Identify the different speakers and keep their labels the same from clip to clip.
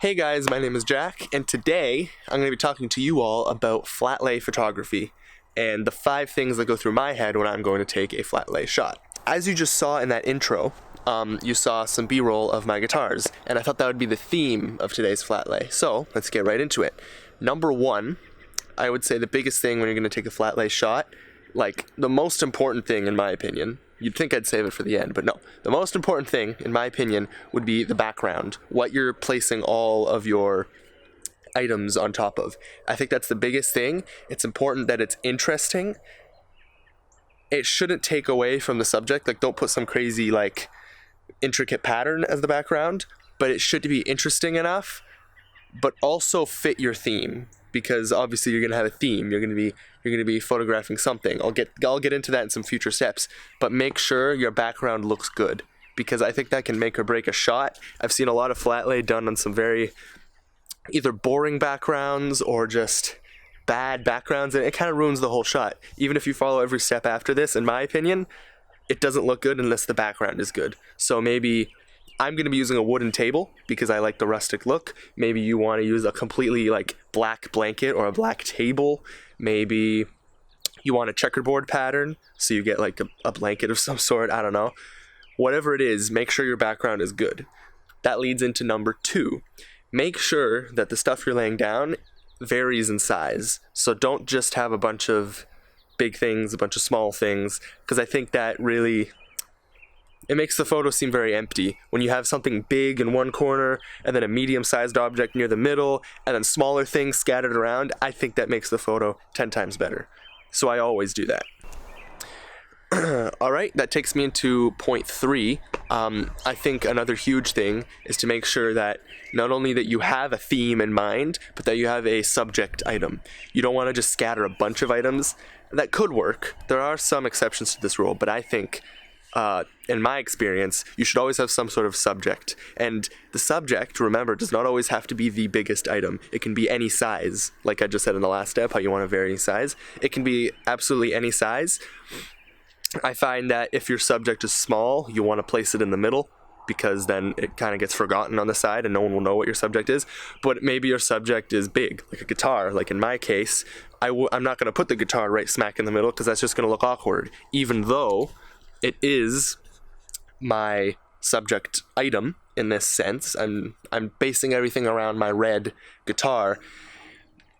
Speaker 1: Hey guys, my name is Jack, and today I'm going to be talking to you all about flat lay photography and the 5 things that go through my head when I'm going to take a flat lay shot. As you just saw in that intro, you saw some B-roll of my guitars, and I thought that would be the theme of today's flat lay. So let's get right into it. Number 1, I would say the biggest thing when you're going to take a flat lay shot, like the most important thing in my opinion, you'd think I'd save it for the end, but no. The most important thing, in my opinion, would be the background, what you're placing all of your items on top of. I think that's the biggest thing. It's important that it's interesting. It shouldn't take away from the subject. Like, don't put some crazy, like, intricate pattern as the background, but it should be interesting enough, but also fit your theme. Because obviously you're gonna have a theme. You're gonna be photographing something. I'll get into that in some future steps. But make sure your background looks good, because I think that can make or break a shot. I've seen a lot of flat lay done on some very either boring backgrounds or just bad backgrounds, and it kind of ruins the whole shot. Even if you follow every step after this, in my opinion, it doesn't look good unless the background is good. So maybe I'm going to be using a wooden table because I like the rustic look. Maybe you want to use a completely like black blanket or a black table. Maybe you want a checkerboard pattern, so you get like a blanket of some sort. I don't know. Whatever it is, make sure your background is good. That leads into number 2. Make sure that the stuff you're laying down varies in size. So don't just have a bunch of big things, a bunch of small things, because I think that really, it makes the photo seem very empty. When you have something big in one corner, and then a medium-sized object near the middle, and then smaller things scattered around, I think that makes the photo 10 times better. So I always do that. Alright, that takes me into point 3. I think another huge thing is to make sure that not only that you have a theme in mind, but that you have a subject item. You don't want to just scatter a bunch of items. That could work. There are some exceptions to this rule, but I think in my experience, you should always have some sort of subject. And the subject, remember, does not always have to be the biggest item. It can be any size. Like I just said in the last step, how you want to vary size. It can be absolutely any size. I find that if your subject is small, you want to place it in the middle, because then it kind of gets forgotten on the side and no one will know what your subject is. But maybe your subject is big, like a guitar. Like in my case, I'm not going to put the guitar right smack in the middle, because that's just going to look awkward, even though it is my subject item in this sense. I'm basing everything around my red guitar.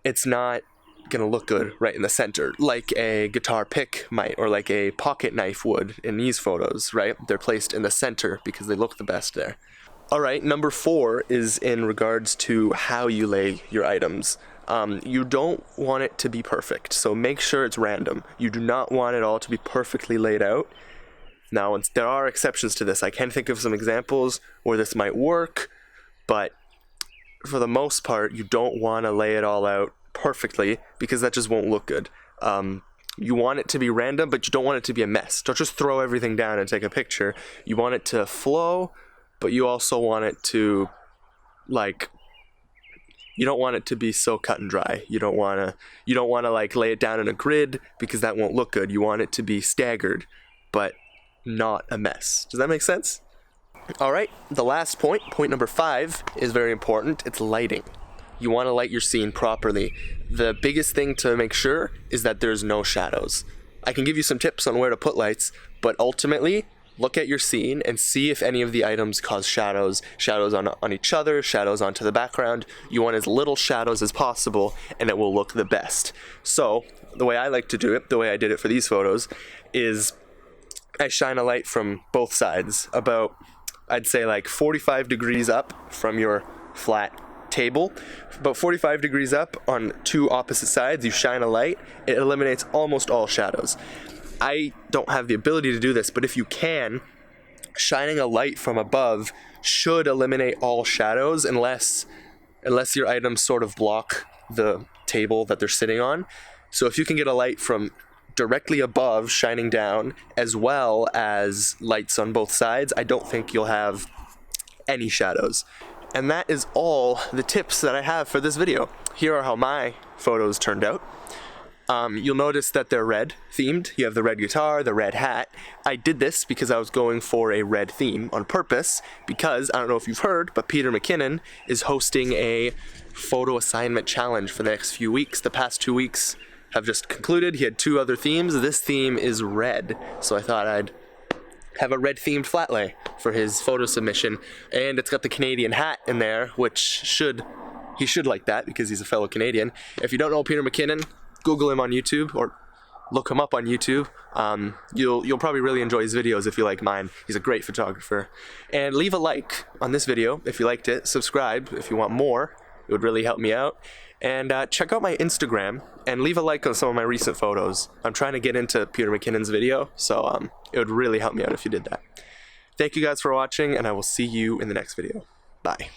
Speaker 1: It's not gonna look good right in the center like a guitar pick might, or like a pocket knife would in these photos, right? They're placed in the center because they look the best there. Alright, number 4 is in regards to how you lay your items. You don't want it to be perfect, so make sure it's random. You do not want it all to be perfectly laid out. Now, there are exceptions to this. I can think of some examples where this might work, but for the most part, you don't want to lay it all out perfectly, because that just won't look good. You want it to be random, but you don't want it to be a mess. Don't just throw everything down and take a picture. You want it to flow, but you also want it to, like, you don't want it to be so cut and dry. You don't want to like lay it down in a grid, because that won't look good. You want it to be staggered, but not a mess. Does that make sense? Alright, the last point number 5, is very important. It's lighting. You want to light your scene properly. The biggest thing to make sure is that there's no shadows. I can give you some tips on where to put lights, but ultimately, look at your scene and see if any of the items cause shadows. Shadows on each other, shadows onto the background. You want as little shadows as possible, and it will look the best. So, the way I like to do it, the way I did it for these photos, is I shine a light from both sides, about, I'd say like 45 degrees up from your flat table, about 45 degrees up on 2 opposite sides. You shine a light, it eliminates almost all shadows. I don't have the ability to do this, but if you can, shining a light from above should eliminate all shadows, unless your items sort of block the table that they're sitting on. So if you can get a light from directly above shining down, as well as lights on both sides, I don't think you'll have any shadows. And that is all the tips that I have for this video. Here are how my photos turned out. You'll notice that they're red themed. You have the red guitar, the red hat. I did this because I was going for a red theme on purpose, because I don't know if you've heard, but Peter McKinnon is hosting a photo assignment challenge for the next few weeks. The past 2 weeks have just concluded. He had 2 other themes. This theme is red, so I thought I'd have a red themed flat lay for his photo submission, and it's got the Canadian hat in there, which he should like that because he's a fellow Canadian. If you don't know Peter McKinnon, Google him on YouTube or look him up on YouTube. You'll probably really enjoy his videos if you like mine. He's a great photographer. And leave a like on this video if you liked it. Subscribe if you want more. It would really help me out. And check out my Instagram and leave a like on some of my recent photos. I'm trying to get into Peter McKinnon's video, so it would really help me out if you did that. Thank you guys for watching, and I will see you in the next video. Bye.